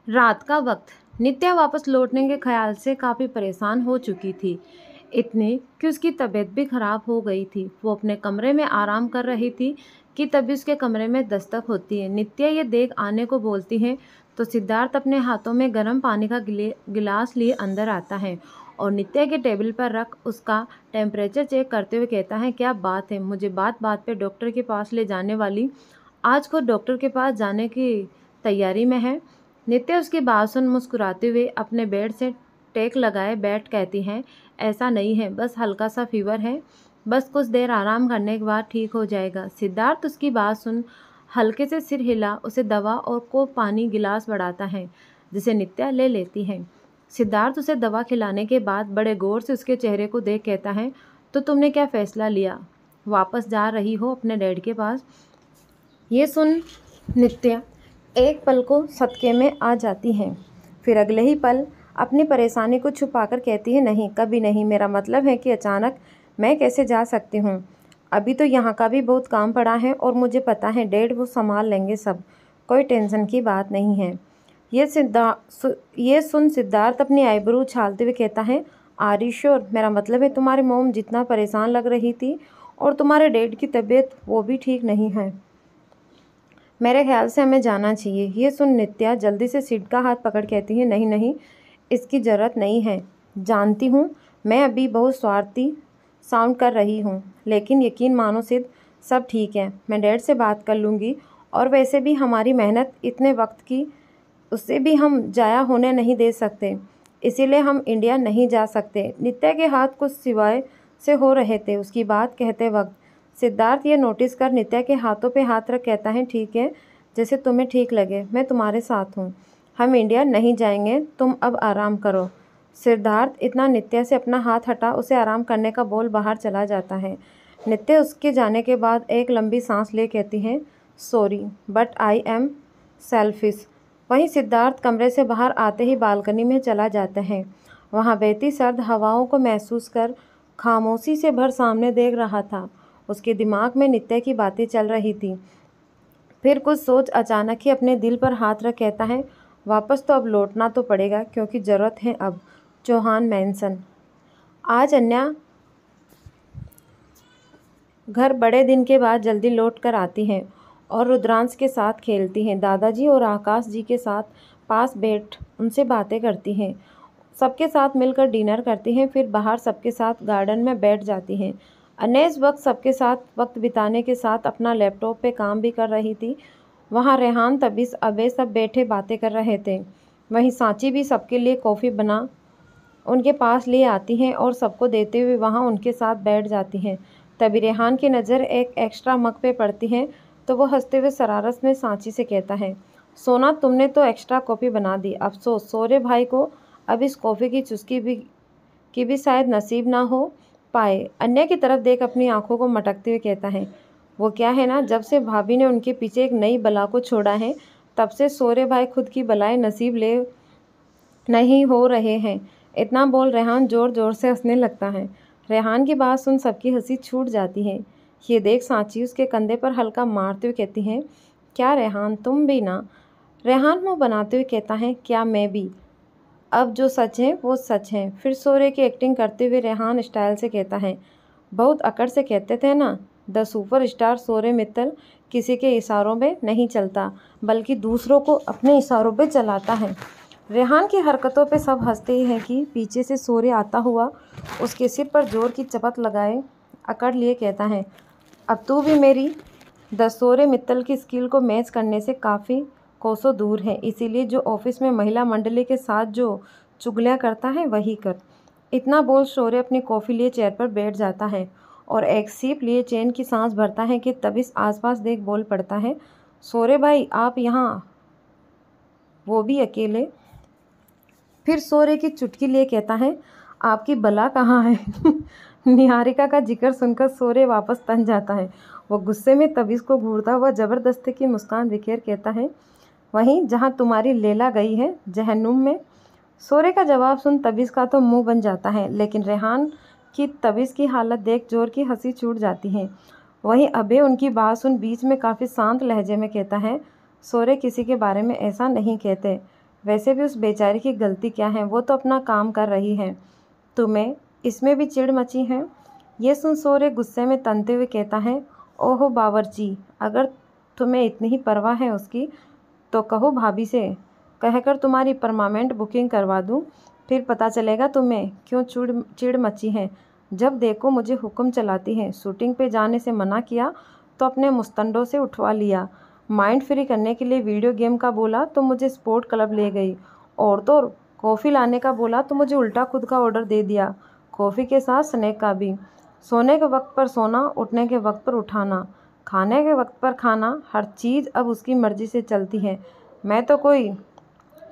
रात का वक्त। नित्या वापस लौटने के ख्याल से काफ़ी परेशान हो चुकी थी, इतनी कि उसकी तबीयत भी खराब हो गई थी। वो अपने कमरे में आराम कर रही थी कि तभी उसके कमरे में दस्तक होती है। नित्या ये देख आने को बोलती है तो सिद्धार्थ अपने हाथों में गर्म पानी का गिलास लिए अंदर आता है और नित्या के टेबल पर रख उसका टेम्परेचर चेक करते हुए कहता है, क्या बात है, मुझे बात बात पे डॉक्टर के पास ले जाने वाली, आज खुद डॉक्टर के पास जाने की तैयारी में है। नित्या उसकी बात सुन मुस्कुराते हुए अपने बेड से टेक लगाए बैठ कहती हैं, ऐसा नहीं है, बस हल्का सा फीवर है, बस कुछ देर आराम करने के बाद ठीक हो जाएगा। सिद्धार्थ उसकी बात सुन हल्के से सिर हिला उसे दवा और को पानी गिलास बढ़ाता है, जिसे नित्या ले लेती है। सिद्धार्थ उसे दवा खिलाने के बाद बड़े गौर से उसके चेहरे को देख कहता है, तो तुमने क्या फैसला लिया, वापस जा रही हो अपने डैड के पास? ये सुन नित्या एक पल को सदके में आ जाती है, फिर अगले ही पल अपनी परेशानी को छुपाकर कहती है, नहीं, कभी नहीं, मेरा मतलब है कि अचानक मैं कैसे जा सकती हूँ, अभी तो यहाँ का भी बहुत काम पड़ा है और मुझे पता है डैड वो संभाल लेंगे सब, कोई टेंशन की बात नहीं है। ये सुन सिद्धार्थ अपनी आईब्रो उछालते हुए कहता है, आर यू श्योर? मेरा मतलब है तुम्हारी मोम जितना परेशान लग रही थी और तुम्हारे डैड की तबीयत वो भी ठीक नहीं है, मेरे ख्याल से हमें जाना चाहिए। ये सुन नित्या जल्दी से सिड का हाथ पकड़ कहती है, नहीं नहीं, इसकी ज़रूरत नहीं है, जानती हूँ मैं अभी बहुत स्वार्थी साउंड कर रही हूँ, लेकिन यकीन मानो सिद्ध, सब ठीक है, मैं डैड से बात कर लूँगी और वैसे भी हमारी मेहनत इतने वक्त की, उससे भी हम जाया होने नहीं दे सकते, इसीलिए हम इंडिया नहीं जा सकते। नित्या के हाथ कुछ सिवाय से हो रहे थे उसकी बात कहते वक्त। सिद्धार्थ ये नोटिस कर नित्या के हाथों पे हाथ रख कहता है, ठीक है, जैसे तुम्हें ठीक लगे, मैं तुम्हारे साथ हूँ, हम इंडिया नहीं जाएंगे, तुम अब आराम करो। सिद्धार्थ इतना नित्या से अपना हाथ हटा उसे आराम करने का बोल बाहर चला जाता है। नित्या उसके जाने के बाद एक लंबी सांस ले कहती है, sorry but I am selfish. वहीं सिद्धार्थ कमरे से बाहर आते ही बालकनी में चला जाता है। वहाँ बहती सर्द हवाओं को महसूस कर खामोशी से भर सामने देख रहा था। उसके दिमाग में नित्या की बातें चल रही थी। फिर कुछ सोच अचानक ही अपने दिल पर हाथ रख कहता है, वापस तो अब लौटना तो पड़ेगा क्योंकि ज़रूरत है अब चौहान मैंसन। आज अन्या घर बड़े दिन के बाद जल्दी लौट कर आती हैं और रुद्रांश के साथ खेलती हैं। दादाजी और आकाश जी के साथ पास बैठ उनसे बातें करती हैं, सबके साथ मिलकर डिनर करती हैं, फिर बाहर सबके साथ गार्डन में बैठ जाती हैं। अन्य इस वक्त सबके साथ वक्त बिताने के साथ अपना लैपटॉप पे काम भी कर रही थी। वहाँ रेहान, तबीस, अबे सब बैठे बातें कर रहे थे। वहीं सांची भी सबके लिए कॉफ़ी बना उनके पास ले आती हैं और सबको देते हुए वहाँ उनके साथ बैठ जाती हैं। तभी रेहान की नज़र एक एक्स्ट्रा मग पे पड़ती है तो वो हंसते हुए शरारत में सांची से कहता है, सोना तुमने तो एक्स्ट्रा कॉफ़ी बना दी, अफसोस सोरे भाई को अब इस कॉफ़ी की चुस्की भी शायद नसीब ना हो पाए। अन्य की तरफ देख अपनी आंखों को मटकते हुए कहता है, वो क्या है ना, जब से भाभी ने उनके पीछे एक नई बला को छोड़ा है तब से सोरे भाई खुद की बलाएं नसीब ले नहीं हो रहे हैं। इतना बोल रेहान ज़ोर ज़ोर से हंसने लगता है। रेहान की बात सुन सबकी हंसी छूट जाती है। ये देख सांची उसके कंधे पर हल्का मारते हुए कहती है, क्या रेहान तुम भी ना? रेहान मुँह बनाते हुए कहता है, क्या मैं भी? अब जो सच है वो सच है। फिर सोरे की एक्टिंग करते हुए रेहान स्टाइल से कहता है, बहुत अकड़ से कहते थे ना, द सुपर स्टार सोरे मित्तल किसी के इशारों में नहीं चलता बल्कि दूसरों को अपने इशारों पे चलाता है। रेहान की हरकतों पे सब हंसते ही हैं कि पीछे से सोरे आता हुआ उसके सिर पर जोर की चपत लगाए अकड़ लिए कहता है, अब तू भी मेरी द सोरे मित्तल की स्किल को मैच करने से काफ़ी कोसों दूर है, इसीलिए जो ऑफिस में महिला मंडली के साथ जो चुगलियाँ करता है वही कर। इतना बोल शौर्य अपनी कॉफ़ी लिए चेयर पर बैठ जाता है और एक सीप लिए चैन की सांस भरता है कि तभी आसपास देख बोल पड़ता है, शौर्य भाई आप यहाँ, वो भी अकेले? फिर शौर्य की चुटकी लिए कहता है, आपकी बला कहाँ है? निहारिका का जिक्र सुनकर शौर्य वापस तन जाता है। वो गुस्से में तबीस को घूरता हुआ जबरदस्ती की मुस्कान बिखेर कहता है, वहीं जहाँ तुम्हारी लैला गई है जहन्नुम में। शौर्य का जवाब सुन तबीस का तो मुंह बन जाता है, लेकिन रेहान की तबीस की हालत देख जोर की हंसी छूट जाती है। वहीं अबे उनकी बात सुन बीच में काफ़ी शांत लहजे में कहता है, शौर्य किसी के बारे में ऐसा नहीं कहते, वैसे भी उस बेचारी की गलती क्या है, वो तो अपना काम कर रही है, तुम्हें इसमें भी चिढ़ मची है। ये सुन शौर्य गुस्से में तनते हुए कहता है, ओहो बावर्ची, अगर तुम्हें इतनी ही परवाह है उसकी तो कहो भाभी से, कहकर तुम्हारी परमानेंट बुकिंग करवा दूँ, फिर पता चलेगा तुम्हें क्यों चिढ़ मची है। जब देखो मुझे हुक्म चलाती है, शूटिंग पे जाने से मना किया तो अपने मुस्तंडों से उठवा लिया, माइंड फ्री करने के लिए वीडियो गेम का बोला तो मुझे स्पोर्ट क्लब ले गई, और तो कॉफ़ी लाने का बोला तो मुझे उल्टा खुद का ऑर्डर दे दिया, कॉफ़ी के साथ स्नैक का भी। सोने के वक्त पर सोना, उठने के वक्त पर उठाना, खाने के वक्त पर खाना, हर चीज़ अब उसकी मर्ज़ी से चलती है।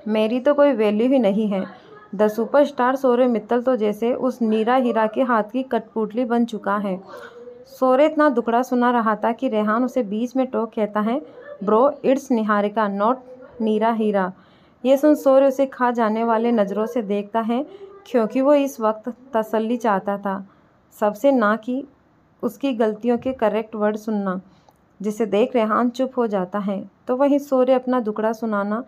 मेरी तो कोई वैल्यू ही नहीं है। द सुपरस्टार शौर्य मित्तल तो जैसे उस नीरा हीरा के हाथ की कठपुतली बन चुका है। शौर्य इतना दुखड़ा सुना रहा था कि रेहान उसे बीच में टोक कहता है, ब्रो इट्स निहारिका नॉट नीरा हीरा। ये सुन शौर्य उसे खा जाने वाले नज़रों से देखता है, क्योंकि वो इस वक्त तसल्ली चाहता था सबसे, ना कि उसकी गलतियों के करेक्ट वर्ड सुनना। जिसे देख रेहान चुप हो जाता है, तो वहीं शौर्य अपना दुखड़ा सुनाना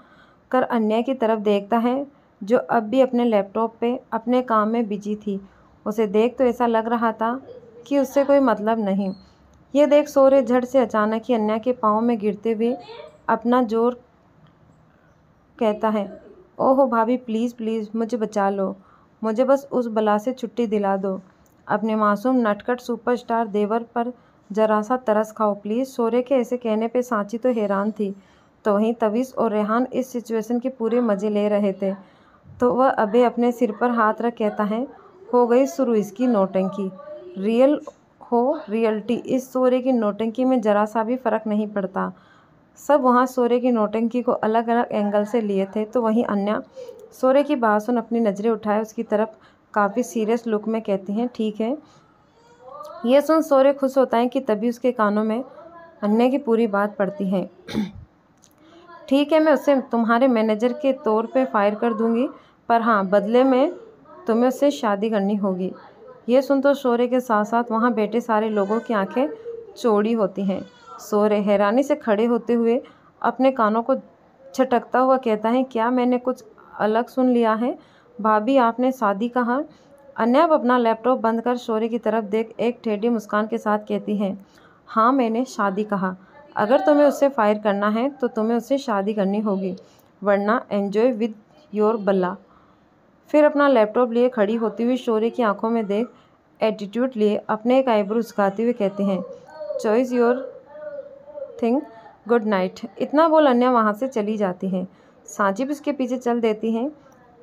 कर अन्य की तरफ देखता है, जो अब भी अपने लैपटॉप पे अपने काम में बिजी थी। उसे देख तो ऐसा लग रहा था कि उससे कोई मतलब नहीं। ये देख शौर्य झट से अचानक ही अन्य के पाँव में गिरते हुए अपना जोर कहता है, ओहो भाभी प्लीज़ प्लीज़ मुझे बचा लो, मुझे बस उस बला से छुट्टी दिला दो। अपने मासूम नटखट सुपरस्टार देवर पर जरा सा तरस खाओ प्लीज़। शौर्य के ऐसे कहने पे सांची तो हैरान थी, तो वहीं तवीस और रेहान इस सिचुएशन के पूरे मज़े ले रहे थे। तो वह अबे अपने सिर पर हाथ रख कहता है, हो गई शुरू इसकी नौटंकी, रियल हो रियलिटी, इस शौर्य की नौटंकी में ज़रा सा भी फ़र्क नहीं पड़ता। सब वहाँ शौर्य की नौटंकी को अलग अलग एंगल से लिए थे, तो वहीं अन्य शौर्य की बात सुन अपनी नज़रें उठाए उसकी तरफ काफ़ी सीरियस लुक में कहती हैं, ठीक है। यह सुन शौर्य खुश होता है कि तभी उसके कानों में अन्य की पूरी बात पड़ती है। ठीक है, मैं उसे तुम्हारे मैनेजर के तौर पे फायर कर दूंगी, पर हाँ बदले में तुम्हें उससे शादी करनी होगी। ये सुन तो शौर्य के साथ साथ वहाँ बैठे सारे लोगों की आंखें चौड़ी होती हैं। शौर्य हैरानी से खड़े होते हुए अपने कानों को झटकता हुआ कहता है, क्या मैंने कुछ अलग सुन लिया है? भाभी आपने शादी कहा? अन्या अब अपना लैपटॉप बंद कर शौर्य की तरफ देख एक टेढ़ी मुस्कान के साथ कहती है, हाँ मैंने शादी कहा। अगर तुम्हें उससे फायर करना है तो तुम्हें उससे शादी करनी होगी, वरना एंजॉय विद योर बल्ला। फिर अपना लैपटॉप लिए खड़ी होती हुई शौर्य की आंखों में देख एटीट्यूड लिए अपने एक आईब्रो झुकाते हुए कहते हैं, choice your thing, good night. इतना बोल अन्या वहाँ से चली जाती है। सांची भी उसके पीछे चल देती हैं।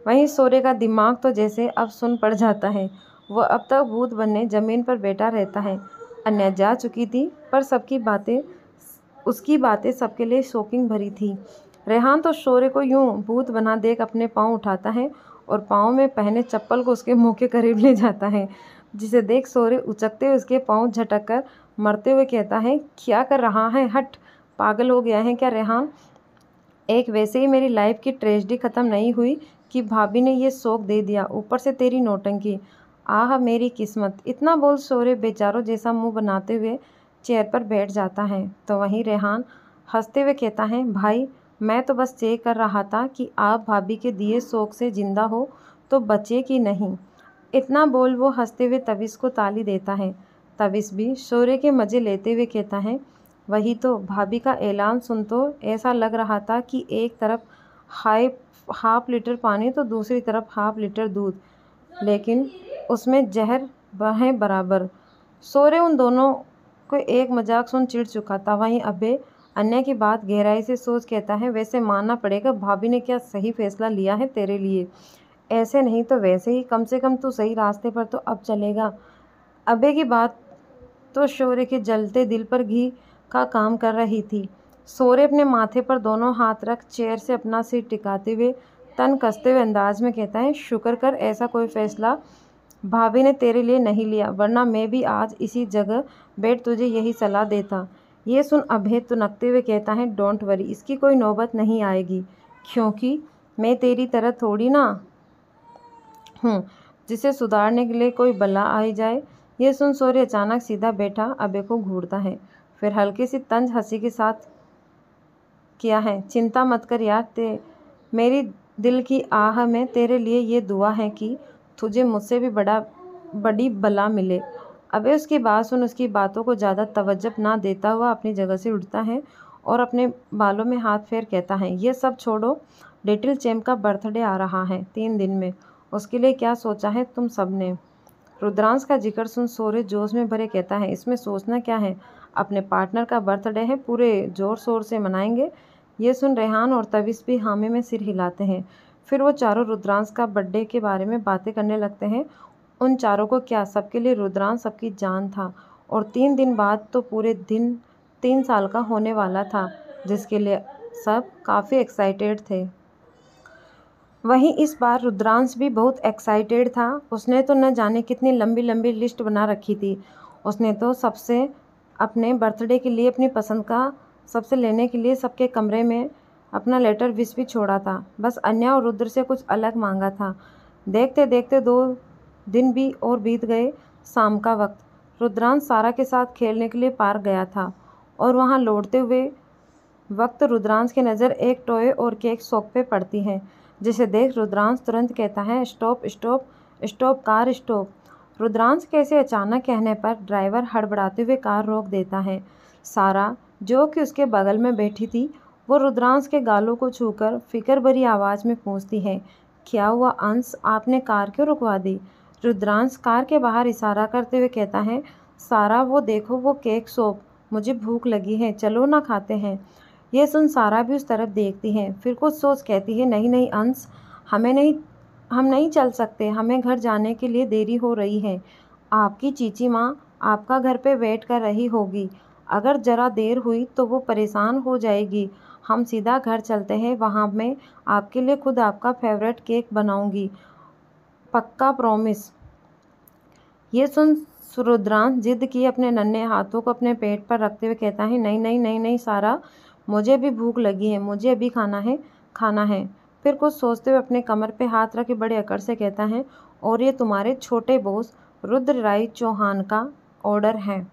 वहीं शौर्य का दिमाग तो जैसे अब सुन पड़ जाता है। वह अब तक भूत बनने ज़मीन पर बैठा रहता है। अन्या जा चुकी थी, पर उसकी बातें सबके लिए शॉकिंग भरी थी। रेहान तो शौर्य को यूं भूत बना देख अपने पाँव उठाता है और पाँव में पहने चप्पल को उसके मुंह के करीब ले जाता है, जिसे देख शौर्य उचकते हुए उसके पाँव झटक कर मरते हुए कहता है, क्या कर रहा है, हट, पागल हो गया है क्या रेहान? एक वैसे ही मेरी लाइफ की ट्रेजेडी ख़त्म नहीं हुई कि भाभी ने ये शौक दे दिया, ऊपर से तेरी नौटंकी, आह मेरी किस्मत। इतना बोल शौर्य बेचारों जैसा मुंह बनाते हुए चेयर पर बैठ जाता है। तो वहीं रेहान हंसते हुए कहता है, भाई मैं तो बस चेक कर रहा था कि आप भाभी के दिए शौक से ज़िंदा हो तो बचे कि नहीं। इतना बोल वो हंसते हुए तविस को ताली देता है। तविस भी शौर्य के मज़े लेते हुए कहता है, वही तो, भाभी का ऐलान सुन तो ऐसा लग रहा था कि एक तरफ हाफ लीटर पानी तो दूसरी तरफ हाफ लीटर दूध, लेकिन उसमें जहर है बराबर। शौर्य उन दोनों को एक मजाक सुन चिढ़ चुका था। वहीं अभय अन्य की बात गहराई से सोच कहता है, वैसे मानना पड़ेगा भाभी ने क्या सही फैसला लिया है तेरे लिए, ऐसे नहीं तो वैसे ही, कम से कम तू सही रास्ते पर तो अब चलेगा। अभय की बात तो शौर्य के जलते दिल पर घी का काम कर रही थी। शौर्य अपने माथे पर दोनों हाथ रख चेयर से अपना सिर टिकाते हुए तन कसते हुए अंदाज में कहता है, शुक्र कर ऐसा कोई फैसला भाभी ने तेरे लिए नहीं लिया, वरना मैं भी आज इसी जगह बैठ तुझे यही सलाह देता। ये सुन अभय तुनकते हुए कहता है, डोंट वरी, इसकी कोई नौबत नहीं आएगी, क्योंकि मैं तेरी तरह थोड़ी ना हूँ जिसे सुधारने के लिए कोई बला आई जाए। ये सुन शौर्य अचानक सीधा बैठा अभय को घूरता है, फिर हल्की सी तंज हंसी के साथ किया है, चिंता मत कर यार, मेरी दिल की आह में तेरे लिए ये दुआ है कि तुझे मुझसे भी बड़ी बला मिले। अबे उसकी बात सुन। उसकी बातों को ज़्यादा तवज्जो ना देता हुआ अपनी जगह से उठता है और अपने बालों में हाथ फेर कहता है, ये सब छोड़ो, लिटिल चैम्प का बर्थडे आ रहा है 3 दिन में। उसके लिए क्या सोचा है तुम सब ने? रुद्रांश का जिक्र सुन सूर्य जोश में भरे कहता है, इसमें सोचना क्या है, अपने पार्टनर का बर्थडे है, पूरे ज़ोर शोर से मनाएंगे। ये सुन रेहान और तविस भी हामी में सिर हिलाते हैं। फिर वो चारों रुद्रांश का बर्थडे के बारे में बातें करने लगते हैं। उन चारों को क्या, सबके लिए रुद्रांश सबकी जान था और 3 दिन बाद तो पूरे दिन 3 साल का होने वाला था, जिसके लिए सब काफ़ी एक्साइटेड थे। वहीं इस बार रुद्रांश भी बहुत एक्साइटेड था। उसने तो न जाने कितनी लंबी लंबी लिस्ट बना रखी थी। उसने तो सबसे अपने बर्थडे के लिए अपनी पसंद का सबसे लेने के लिए सबके कमरे में अपना लेटर विश भी छोड़ा था। बस अन्या और रुद्र से कुछ अलग मांगा था। देखते देखते 2 दिन भी और बीत गए। शाम का वक्त रुद्रांश सारा के साथ खेलने के लिए पार्क गया था और वहाँ लौटते हुए वक्त रुद्रांश की नज़र एक टॉय और केक शॉप पे पड़ती है, जिसे देख रुद्रांश तुरंत कहता है, stop stop stop car stop. Rudransh के ऐसे अचानक कहने पर ड्राइवर हड़बड़ाते हुए कार रोक देता है। सारा, जो कि उसके बगल में बैठी थी, वो रुद्रांश के गालों को छूकर फिक्र भरी आवाज़ में पूछती है, क्या हुआ अंश, आपने कार क्यों रुकवा दी? रुद्रांश कार के बाहर इशारा करते हुए कहता है, सारा वो देखो वो केक शॉप, मुझे भूख लगी है, चलो ना खाते हैं। ये सुन सारा भी उस तरफ देखती है, फिर कुछ सोच कहती है, नहीं नहीं अंश, हम नहीं चल सकते, हमें घर जाने के लिए देरी हो रही है। आपकी चीची माँ आपका घर पे वेट कर रही होगी, अगर ज़रा देर हुई तो वो परेशान हो जाएगी। हम सीधा घर चलते हैं, वहाँ मैं आपके लिए खुद आपका फेवरेट केक बनाऊँगी, पक्का प्रॉमिस। ये सुन रुद्रांश जिद की अपने नन्हे हाथों को अपने पेट पर रखते हुए कहता है, नहीं नहीं नहीं नहीं सारा, मुझे भी भूख लगी है, मुझे अभी खाना है। फिर कुछ सोचते हुए अपने कमर पे हाथ रख के बड़े अकड़ से कहता है, और ये तुम्हारे छोटे बॉस रुद्र राय चौहान का ऑर्डर है।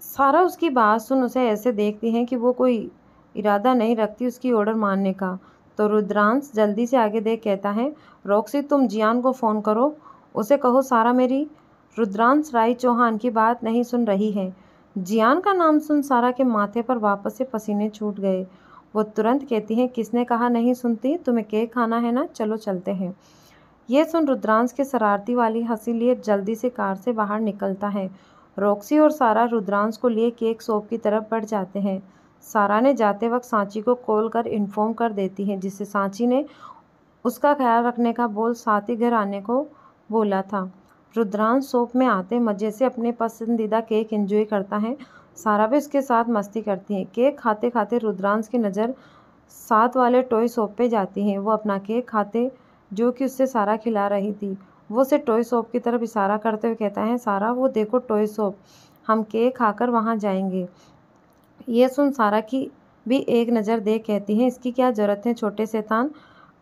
सारा उसकी बात सुन उसे ऐसे देखती है कि वो कोई इरादा नहीं रखती उसकी ऑर्डर मानने का। तो रुद्रांश जल्दी से आगे देख कहता है, रॉक्सी तुम जियान को फ़ोन करो, उसे कहो सारा मेरी रुद्रांश राय चौहान की बात नहीं सुन रही है। जियान का नाम सुन सारा के माथे पर वापस से पसीने छूट गए। वो तुरंत कहती है, किसने कहा नहीं सुनती, तुम्हें केक खाना है ना, चलो चलते हैं। ये सुन रुद्रांश के शरारती वाली हंसी लिए जल्दी से कार से बाहर निकलता है। रॉक्सी और सारा रुद्रांश को लिए केक शॉप की तरफ बढ़ जाते हैं। सारा ने जाते वक्त सांची को कॉल कर इन्फॉर्म कर देती है, जिससे सांची ने उसका ख्याल रखने का बोल साथ ही घर आने को बोला था। रुद्रांश शॉप में आते मज़े से अपने पसंदीदा केक एंजॉय करता है। सारा भी उसके साथ मस्ती करती है। केक खाते खाते रुद्रांश की नज़र साथ वाले टॉय शॉप पे जाती है। वो अपना केक खाते जो कि उससे सारा खिला रही थी, वो उसे टॉय शॉप की तरफ इशारा करते हुए कहता है, सारा वो देखो टॉय शॉप, हम केक खाकर वहाँ जाएंगे। ये सुन सारा की भी एक नज़र देख कहती है, इसकी क्या ज़रूरत है छोटे शैतान,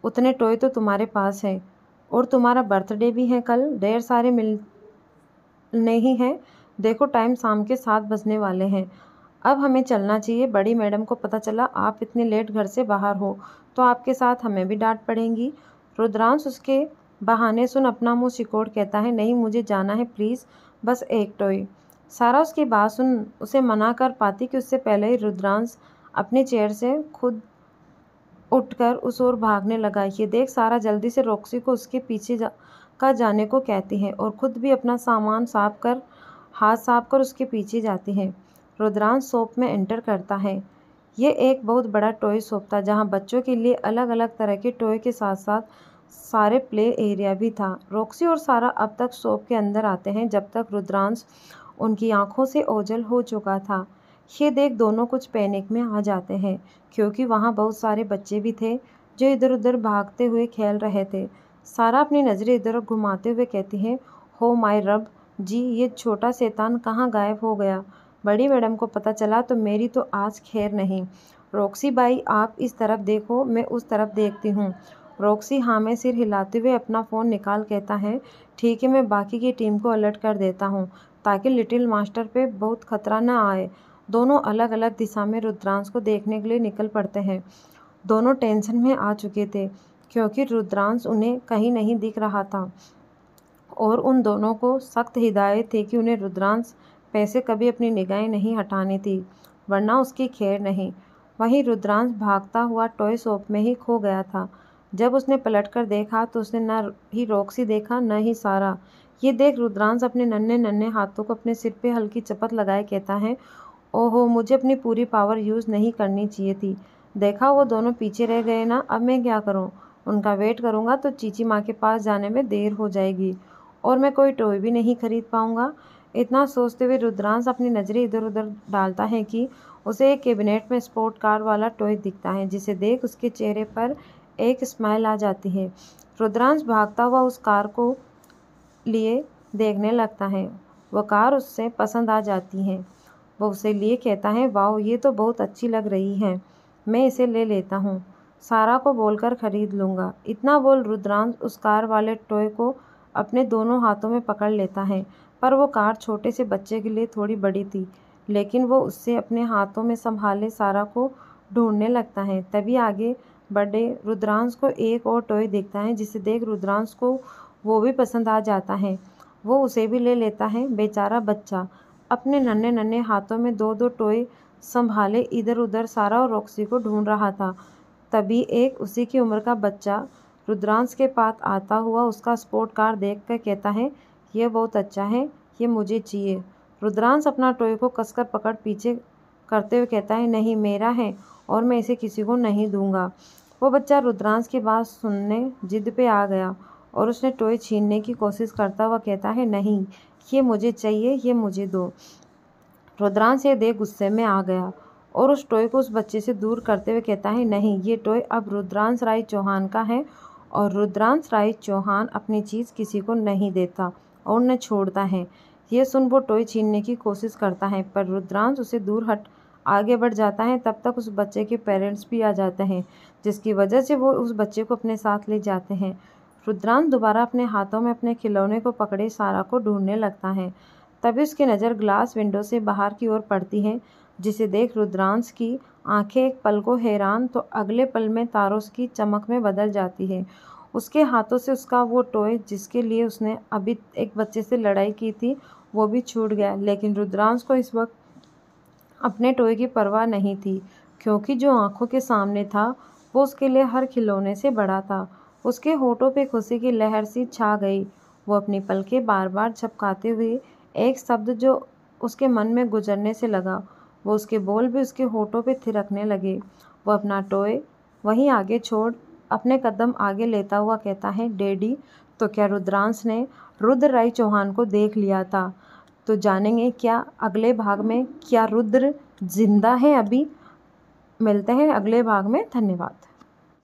उतने टॉय तो तुम्हारे पास है और तुम्हारा बर्थडे भी है कल, ढेर सारे मिल नहीं है। देखो टाइम शाम के 7 बजने वाले हैं, अब हमें चलना चाहिए। बड़ी मैडम को पता चला आप इतने लेट घर से बाहर हो तो आपके साथ हमें भी डांट पड़ेगी। रुद्रांश उसके बहाने सुन अपना मुंह सिकोड़ कहता है, नहीं मुझे जाना है प्लीज़, बस एक टॉय। सारा उसकी बात सुन उसे मना कर पाती कि उससे पहले ही रुद्रांश अपनी चेयर से खुद उठकर उस ओर भागने लगा। ये देख सारा जल्दी से रॉक्सी को उसके पीछे जाने को कहती है और खुद भी अपना सामान हाथ साफ कर उसके पीछे जाती है। रुद्रांश शॉप में एंटर करता है। ये एक बहुत बड़ा टॉय शॉप था, जहाँ बच्चों के लिए अलग अलग तरह के टॉय के साथ साथ सारे प्ले एरिया भी था। रॉक्सी और सारा अब तक शॉप के अंदर आते हैं जब तक रुद्रांश उनकी आंखों से ओझल हो चुका था। ये देख दोनों कुछ पैनिक में आ जाते हैं, क्योंकि वहाँ बहुत सारे बच्चे भी थे जो इधर उधर भागते हुए खेल रहे थे। सारा अपनी नज़रें इधर घुमाते हुए कहती है, हो माय रब जी, ये छोटा शैतान कहाँ गायब हो गया। बड़ी मैडम को पता चला तो मेरी तो आज खैर नहीं। रॉक्सी बाई आप इस तरफ देखो, मैं उस तरफ देखती हूँ। रॉक्सी हाँ में सिर हिलाते हुए अपना फ़ोन निकाल कहता है, ठीक है मैं बाकी की टीम को अलर्ट कर देता हूँ ताकि लिटिल मास्टर पे बहुत खतरा ना आए। दोनों अलग अलग दिशा में रुद्रांश को देखने के लिए निकल पड़ते हैं। दोनों टेंशन में आ चुके थे क्योंकि रुद्रांश उन्हें कहीं नहीं दिख रहा था और उन दोनों को सख्त हिदायत थी कि उन्हें रुद्रांश पे से कभी अपनी निगाहें नहीं हटानी थी, वरना उसकी खैर नहीं। वहीं रुद्रांश भागता हुआ टॉय शॉप में ही खो गया था। जब उसने पलटकर देखा तो उसने न ही रॉक्सी देखा न ही सारा। ये देख रुद्रांश अपने नन्हे नन्हे हाथों को अपने सिर पे हल्की चपत लगाए कहता है, ओहो, मुझे अपनी पूरी पावर यूज़ नहीं करनी चाहिए थी। देखा, वो दोनों पीछे रह गए ना, अब मैं क्या करूं? उनका वेट करूंगा तो चीची माँ के पास जाने में देर हो जाएगी और मैं कोई टॉय भी नहीं खरीद पाऊंगा। इतना सोचते हुए रुद्रांश अपनी नज़रें इधर उधर डालता है कि उसे एक कैबिनेट में स्पोर्ट कार वाला टॉय दिखता है, जिसे देख उसके चेहरे पर एक स्माइल आ जाती है। रुद्रांश भागता हुआ उस कार को लिए देखने लगता है। वह कार उससे पसंद आ जाती है। वह उसे लिए कहता है, वाह, ये तो बहुत अच्छी लग रही है, मैं इसे ले लेता हूँ, सारा को बोलकर खरीद लूँगा। इतना बोल रुद्रांश उस कार वाले टॉय को अपने दोनों हाथों में पकड़ लेता है, पर वो कार छोटे से बच्चे के लिए थोड़ी बड़ी थी, लेकिन वो उससे अपने हाथों में संभाले सारा को ढूंढने लगता है। तभी आगे बढ़े रुद्रांश को एक और टॉय दिखता है, जिसे देख रुद्रांश को वो भी पसंद आ जाता है। वो उसे भी ले लेता है। बेचारा बच्चा अपने नन्हे नन्हे हाथों में दो दो टॉय संभाले इधर उधर सारा और रॉक्सी को ढूंढ रहा था। तभी एक उसी की उम्र का बच्चा रुद्रांश के पास आता हुआ उसका स्पोर्ट कार देखकर कहता है, ये बहुत अच्छा है, ये मुझे चाहिए। रुद्रांश अपना टॉय को कसकर पकड़ पीछे करते हुए कहता है, नहीं, मेरा है और मैं इसे किसी को नहीं दूंगा। वो बच्चा रुद्रांश की बात सुनने जिद पे आ गया और उसने टॉय छीनने की कोशिश करता हुआ कहता है, नहीं, ये मुझे चाहिए, ये मुझे दो। रुद्रांश ये देख गुस्से में आ गया और उस टॉय को उस बच्चे से दूर करते हुए कहता है, नहीं, ये टॉय अब रुद्रांश राय चौहान का है और रुद्रांश राय चौहान अपनी चीज़ किसी को नहीं देता और उन्हें छोड़ता है। ये सुन वो टॉय छीनने की कोशिश करता है, पर रुद्रांश उसे दूर हट आगे बढ़ जाता है। तब तक उस बच्चे के पेरेंट्स भी आ जाते हैं, जिसकी वजह से वो उस बच्चे को अपने साथ ले जाते हैं। रुद्रांश दोबारा अपने हाथों में अपने खिलौने को पकड़े सारा को ढूंढने लगता है। तभी उसकी नज़र ग्लास विंडो से बाहर की ओर पड़ती है, जिसे देख रुद्रांश की आंखें एक पल को हैरान तो अगले पल में तारों की चमक में बदल जाती है। उसके हाथों से उसका वो टॉय जिसके लिए उसने अभी एक बच्चे से लड़ाई की थी वो भी छूट गया। लेकिन रुद्रांश को इस वक्त अपने टॉय की परवाह नहीं थी, क्योंकि जो आंखों के सामने था वो उसके लिए हर खिलौने से बड़ा था। उसके होठों पे खुशी की लहर सी छा गई। वो अपनी पलकें बार बार झपकाते हुए एक शब्द जो उसके मन में गुजरने से लगा, वो उसके बोल भी उसके होठों पे थिरकने लगे। वो अपना टॉय वहीं आगे छोड़ अपने कदम आगे लेता हुआ कहता है, डैडी, तो क्या रुद्रांश ने रुद्र राय चौहान को देख लिया था? तो जानेंगे क्या अगले भाग में, क्या रुद्र जिंदा है अभी? मिलते हैं अगले भाग में। धन्यवाद।